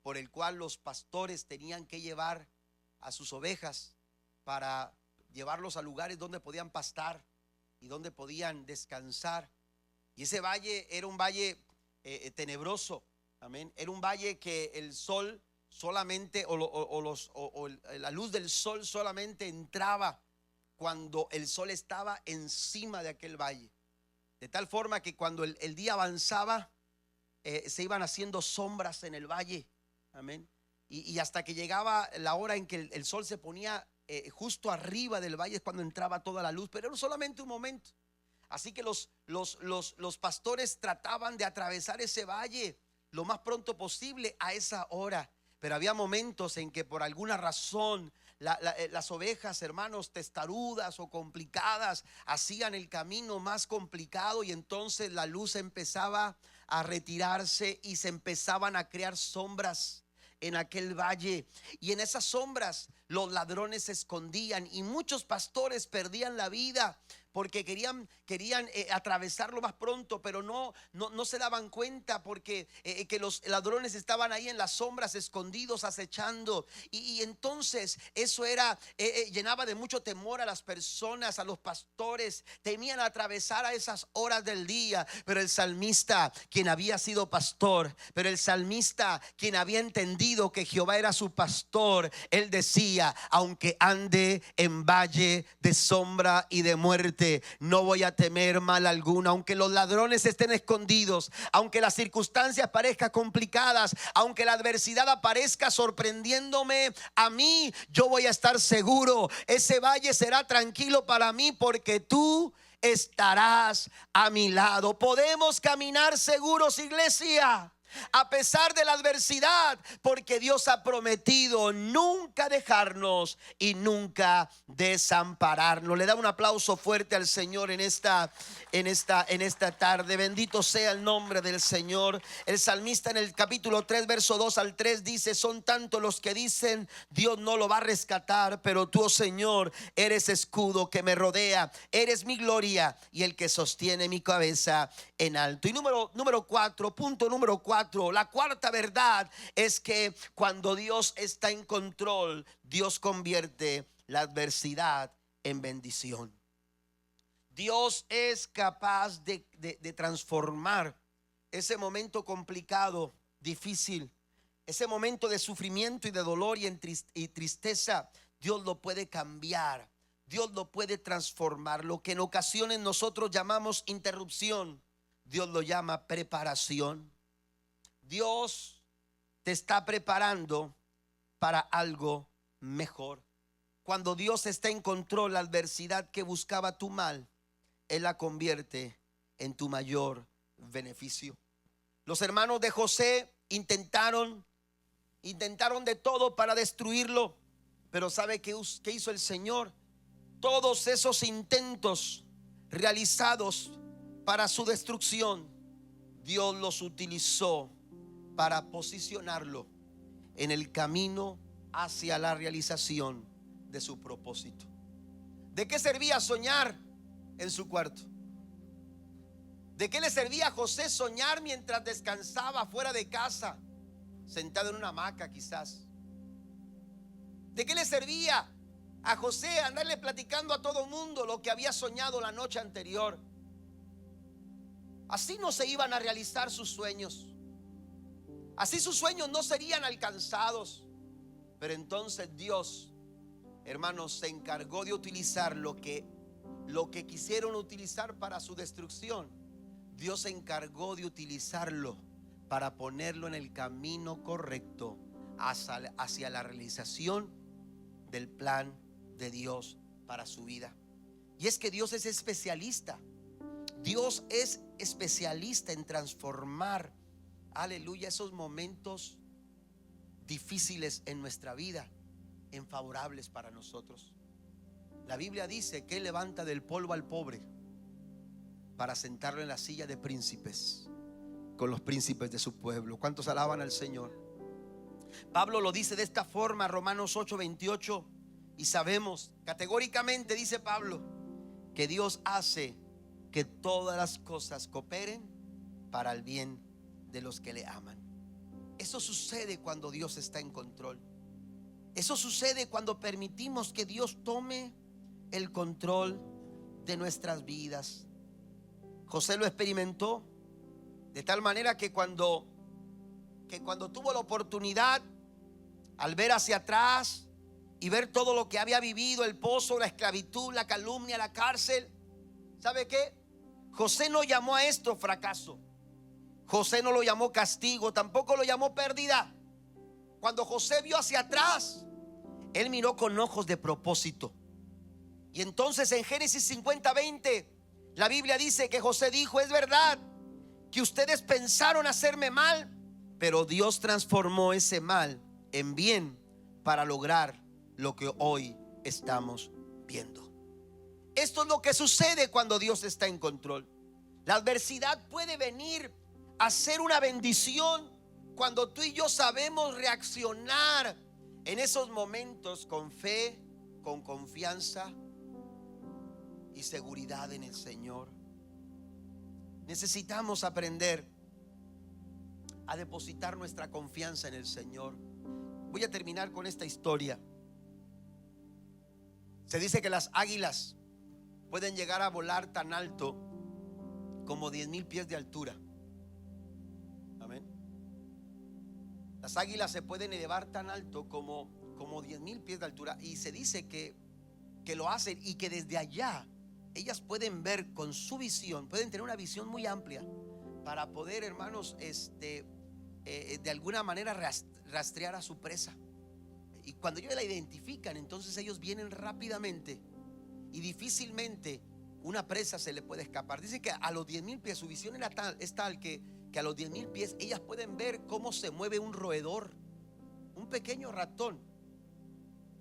por el cual los pastores tenían que llevar a sus ovejas para llevarlos a lugares donde podían pastar y donde podían descansar. Y ese valle era un valle tenebroso, amén. Era un valle que el sol solamente la luz del sol solamente entraba cuando el sol estaba encima de aquel valle, de tal forma que cuando el día avanzaba, se iban haciendo sombras en el valle, amén. Y hasta que llegaba la hora en que el sol se ponía justo arriba del valle, es cuando entraba toda la luz, pero era solamente un momento. Así que los pastores trataban de atravesar ese valle lo más pronto posible a esa hora, pero había momentos en que por alguna razón las ovejas, hermanos, testarudas o complicadas, hacían el camino más complicado, y entonces la luz empezaba a retirarse y se empezaban a crear sombras en aquel valle, y en esas sombras los ladrones se escondían, y muchos pastores perdían la vida porque querían atravesarlo más pronto, pero no se daban cuenta porque que los ladrones estaban ahí en las sombras, escondidos, acechando, y entonces eso llenaba de mucho temor a las personas, a los pastores. Temían atravesar a esas horas del día, pero el salmista, quien había sido pastor, pero el salmista, quien había entendido que Jehová era su pastor, él decía: aunque ande en valle de sombra y de muerte, no voy a temer mal alguno. Aunque los ladrones estén escondidos, aunque las circunstancias parezcan complicadas, aunque la adversidad aparezca sorprendiéndome a mí, yo voy a estar seguro. Ese valle será tranquilo para mí, porque tú estarás a mi lado. Podemos caminar seguros, iglesia, a pesar de la adversidad, porque Dios ha prometido nunca dejarnos y nunca desampararnos. Le da un aplauso fuerte al Señor en esta tarde. Bendito sea el nombre del Señor. El salmista en el capítulo 3, verso 2 al 3 dice: son tantos los que dicen Dios no lo va a rescatar, pero tú, oh Señor, eres escudo que me rodea, eres mi gloria y el que sostiene mi cabeza en alto. Y punto número 4, La cuarta verdad es que cuando Dios está en control, Dios convierte la adversidad en bendición. Dios es capaz de transformar ese momento complicado, difícil, ese momento de sufrimiento y de dolor y tristeza. Dios lo puede cambiar, Dios lo puede transformar. Lo que en ocasiones nosotros llamamos interrupción, Dios lo llama preparación. Dios te está preparando para algo mejor. Cuando Dios está en control, la adversidad que buscaba tu mal, Él la convierte en tu mayor beneficio. Los hermanos de José intentaron de todo para destruirlo, pero ¿sabe qué hizo el Señor? Todos esos intentos realizados para su destrucción, Dios los utilizó para posicionarlo en el camino hacia la realización de su propósito. ¿De qué servía soñar en su cuarto? ¿De qué le servía a José soñar mientras descansaba fuera de casa, sentado en una hamaca quizás? ¿De qué le servía a José andarle platicando a todo mundo lo que había soñado la noche anterior? Así no se iban a realizar sus sueños. Así sus sueños no serían alcanzados. Pero entonces Dios, hermanos, se encargó de utilizar lo que quisieron utilizar para su destrucción. Dios se encargó de utilizarlo para ponerlo en el camino correcto hacia la realización del plan de Dios para su vida. Y es que Dios es especialista. Dios es especialista en transformar, aleluya, esos momentos difíciles en nuestra vida en favorables para nosotros. La Biblia dice que Él levanta del polvo al pobre para sentarlo en la silla de príncipes con los príncipes de su pueblo. ¿Cuántos alaban al Señor? Pablo lo dice de esta forma, Romanos 8:28, y sabemos categóricamente, dice Pablo, que Dios hace que todas las cosas cooperen para el bien de los que le aman. Eso sucede cuando Dios está en control. Eso sucede cuando permitimos que Dios tome el control de nuestras vidas. José lo experimentó de tal manera que cuando tuvo la oportunidad, al ver hacia atrás y ver todo lo que había vivido, el pozo, la esclavitud, la calumnia, la cárcel, ¿sabe qué? José no llamó a esto fracaso. José no lo llamó castigo, tampoco lo llamó pérdida. Cuando José vio hacia atrás, él miró con ojos de propósito. Y entonces en Génesis 50:20 la Biblia dice que José dijo: es verdad que ustedes pensaron hacerme mal, pero Dios transformó ese mal en bien para lograr lo que hoy estamos viendo. Esto es lo que sucede cuando Dios está en control. La adversidad puede venir a ser una bendición cuando tú y yo sabemos reaccionar en esos momentos con fe, con confianza y seguridad en el Señor. Necesitamos aprender a depositar nuestra confianza en el Señor. Voy a terminar con esta historia. Se dice que las águilas pueden llegar a volar tan alto como 10,000 pies de altura. Amén. Las águilas se pueden elevar tan alto como 10,000 pies de altura. Y se dice que lo hacen y que desde allá ellas pueden ver con su visión, pueden tener una visión muy amplia para poder, hermanos, de alguna manera rastrear a su presa. Y cuando ellos la identifican, entonces ellos vienen rápidamente y difícilmente una presa se le puede escapar. Dice que a los 10,000 pies su visión es tal que a los 10,000 pies ellas pueden ver cómo se mueve un roedor, un pequeño ratón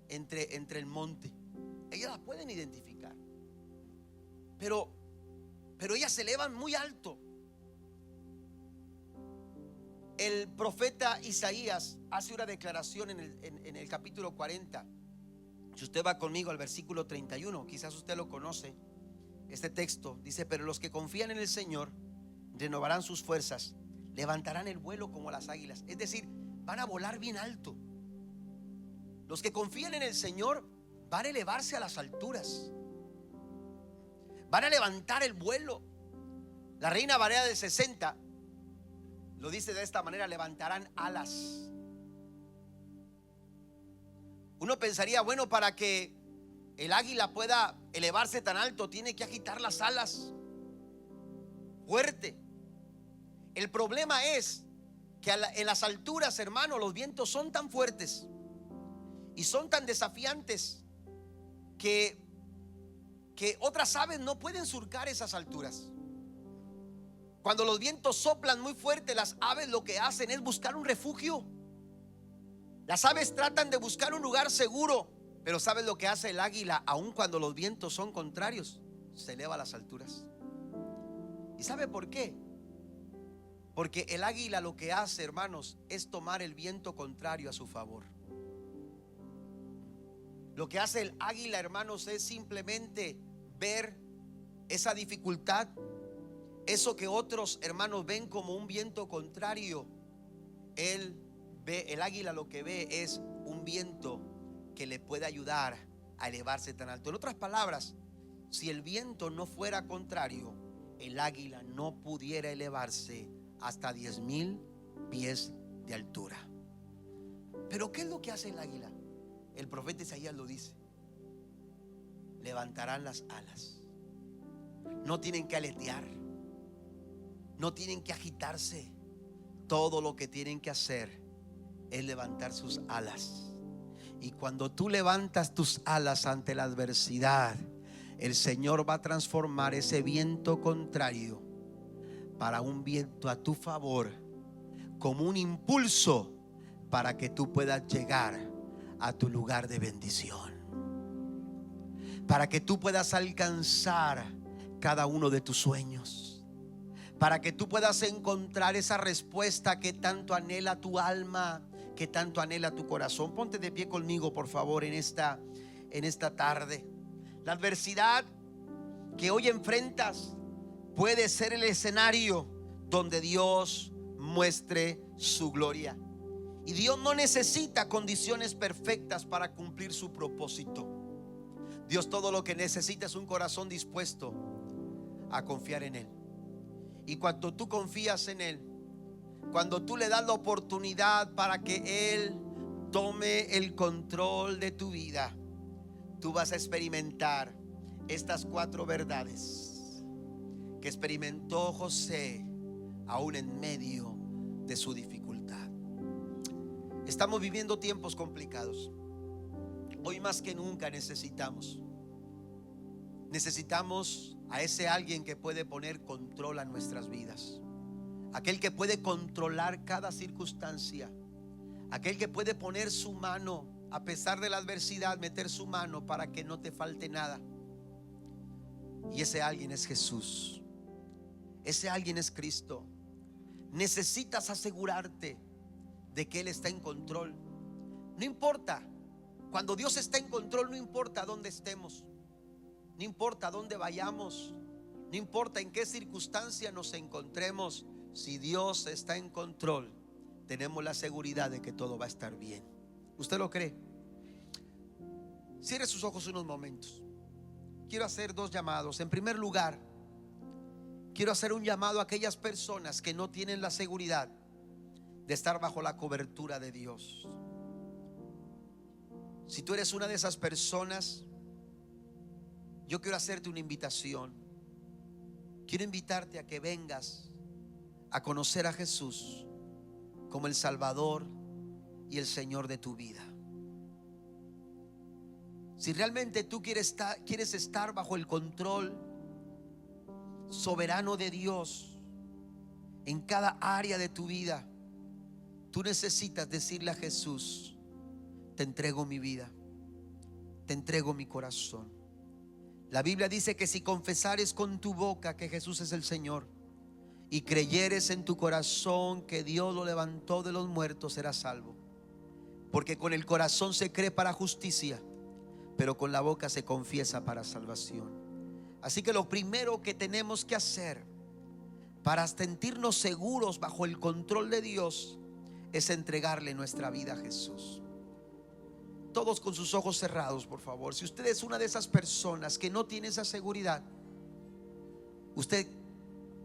entre el monte. Ellas la pueden identificar. Pero ellas se elevan muy alto. El profeta Isaías hace una declaración en el capítulo 40. Si usted va conmigo al versículo 31, quizás usted lo conoce. Este texto dice: pero los que confían en el Señor renovarán sus fuerzas, levantarán el vuelo como las águilas. Es decir, van a volar bien alto. Los que confían en el Señor van a elevarse a las alturas, van a levantar el vuelo. La Reina Valera del 60 lo dice de esta manera: levantarán alas. Uno pensaría, bueno, para que el águila pueda elevarse tan alto, tiene que agitar las alas fuerte. El problema es que en las alturas, hermano, los vientos son tan fuertes y son tan desafiantes que otras aves no pueden surcar esas alturas. Cuando los vientos soplan muy fuerte, las aves lo que hacen es buscar un refugio. Las aves tratan de buscar un lugar seguro, pero ¿sabes lo que hace el águila? Aun cuando los vientos son contrarios, se eleva a las alturas. ¿Y sabe por qué? Porque el águila lo que hace, hermanos, es tomar el viento contrario a su favor. Lo que hace el águila, hermanos, es simplemente ver esa dificultad, eso que otros hermanos ven como un viento contrario. El águila lo que ve es un viento que le puede ayudar a elevarse tan alto. En otras palabras, si el viento no fuera contrario, el águila no pudiera elevarse hasta 10,000 pies de altura. Pero ¿qué es lo que hace el águila? El profeta Isaías lo dice: levantarán las alas. No tienen que aletear, no tienen que agitarse. Todo lo que tienen que hacer es levantar sus alas. Y cuando tú levantas tus alas ante la adversidad, el Señor va a transformar ese viento contrario para un viento a tu favor, como un impulso para que tú puedas llegar a tu lugar de bendición, para que tú puedas alcanzar cada uno de tus sueños, para que tú puedas encontrar esa respuesta que tanto anhela tu alma, que tanto anhela tu corazón. Ponte de pie conmigo, por favor, en esta tarde. La adversidad que hoy enfrentas puede ser el escenario donde Dios muestre su gloria. Y Dios no necesita condiciones perfectas para cumplir su propósito. Dios todo lo que necesita es un corazón dispuesto a confiar en Él. Y cuando tú confías en Él, cuando tú le das la oportunidad para que Él tome el control de tu vida, tú vas a experimentar estas 4 verdades que experimentó José aún en medio de su dificultad. Estamos viviendo tiempos complicados. Hoy más que nunca necesitamos a ese alguien que puede poner control a nuestras vidas, aquel que puede controlar cada circunstancia, aquel que puede poner su mano a pesar de la adversidad, meter su mano para que no te falte nada. Y ese alguien es Jesús. Ese alguien es Cristo. Necesitas asegurarte de que Él está en control. No importa, cuando Dios está en control, no importa dónde estemos, no importa dónde vayamos, no importa en qué circunstancia nos encontremos. Si Dios está en control, tenemos la seguridad de que todo va a estar bien. ¿Usted lo cree? Cierre sus ojos unos momentos. Quiero hacer 2 llamados. En primer lugar, quiero hacer un llamado a aquellas personas que no tienen la seguridad de estar bajo la cobertura de Dios. Si tú eres una de esas personas, yo quiero hacerte una invitación. Quiero invitarte a que vengas a conocer a Jesús como el Salvador y el Señor de tu vida. Si realmente tú quieres estar bajo el control soberano de Dios en cada área de tu vida, tú necesitas decirle a Jesús: te entrego mi vida, te entrego mi corazón. La Biblia dice que si confesares con tu boca que Jesús es el Señor y creyeres en tu corazón que Dios lo levantó de los muertos, serás salvo. Porque con el corazón se cree para justicia, pero con la boca se confiesa para salvación. Así que lo primero que tenemos que hacer para sentirnos seguros bajo el control de Dios, es entregarle nuestra vida a Jesús. Todos con sus ojos cerrados, por favor. Si usted es una de esas personas que no tiene esa seguridad, usted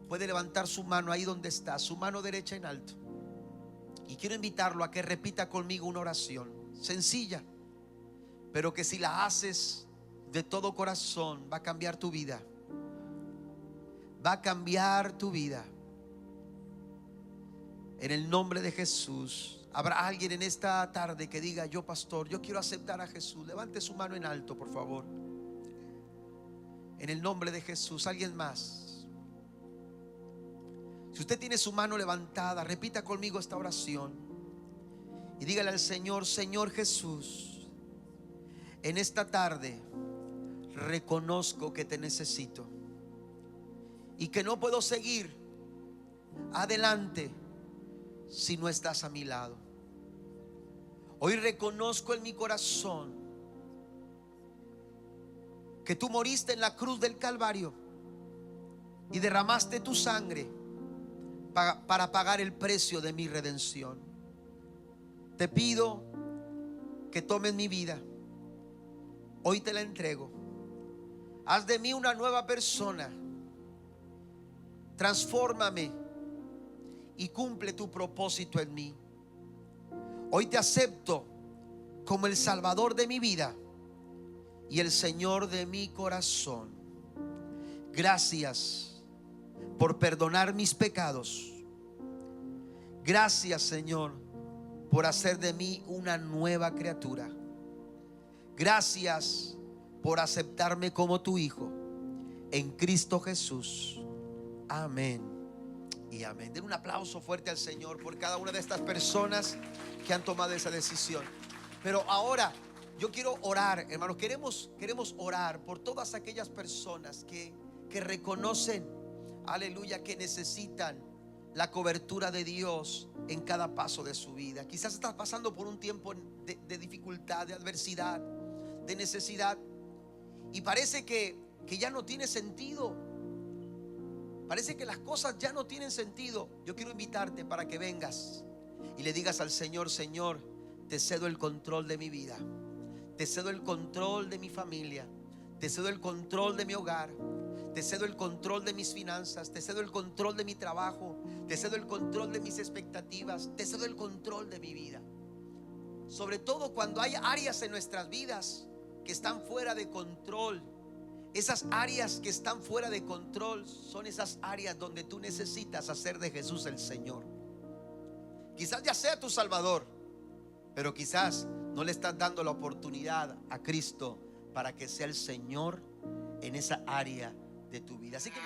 puede levantar su mano ahí donde está, su mano derecha en alto. Y quiero invitarlo a que repita conmigo una oración sencilla, pero que si la haces de todo corazón va a cambiar tu vida. Va a cambiar tu vida. En el nombre de Jesús. Habrá alguien en esta tarde que diga: yo, pastor, yo quiero aceptar a Jesús. Levante su mano en alto, por favor. En el nombre de Jesús. ¿Alguien más? Si usted tiene su mano levantada, repita conmigo esta oración y dígale al Señor: Señor Jesús, en esta tarde reconozco que te necesito y que no puedo seguir adelante si no estás a mi lado. Hoy reconozco en mi corazón que tú moriste en la cruz del Calvario y derramaste tu sangre para pagar el precio de mi redención. Te pido que tomes mi vida. Hoy te la entrego. Haz de mí una nueva persona. Transfórmame y cumple tu propósito en mí. Hoy te acepto como el Salvador de mi vida y el Señor de mi corazón. Gracias por perdonar mis pecados. Gracias, Señor, por hacer de mí una nueva criatura. Gracias por aceptarme como tu hijo en Cristo Jesús. Amén y amén. Den un aplauso fuerte al Señor por cada una de estas personas que han tomado esa decisión. Pero ahora yo quiero orar, hermanos. Queremos orar por todas aquellas personas que reconocen, aleluya, que necesitan la cobertura de Dios en cada paso de su vida. Quizás estás pasando por un tiempo de dificultad, de adversidad, de necesidad, y parece que ya no tiene sentido. Parece que las cosas ya no tienen sentido. Yo quiero invitarte para que vengas y le digas al Señor: Señor, te cedo el control de mi vida, te cedo el control de mi familia, te cedo el control de mi hogar, te cedo el control de mis finanzas, te cedo el control de mi trabajo, te cedo el control de mis expectativas, te cedo el control de mi vida. Sobre todo cuando hay áreas en nuestras vidas que están fuera de control. Esas áreas que están fuera de control son esas áreas donde tú necesitas hacer de Jesús el Señor. Quizás ya sea tu Salvador, pero quizás no le estás dando la oportunidad a Cristo para que sea el Señor en esa área de tu vida. Así que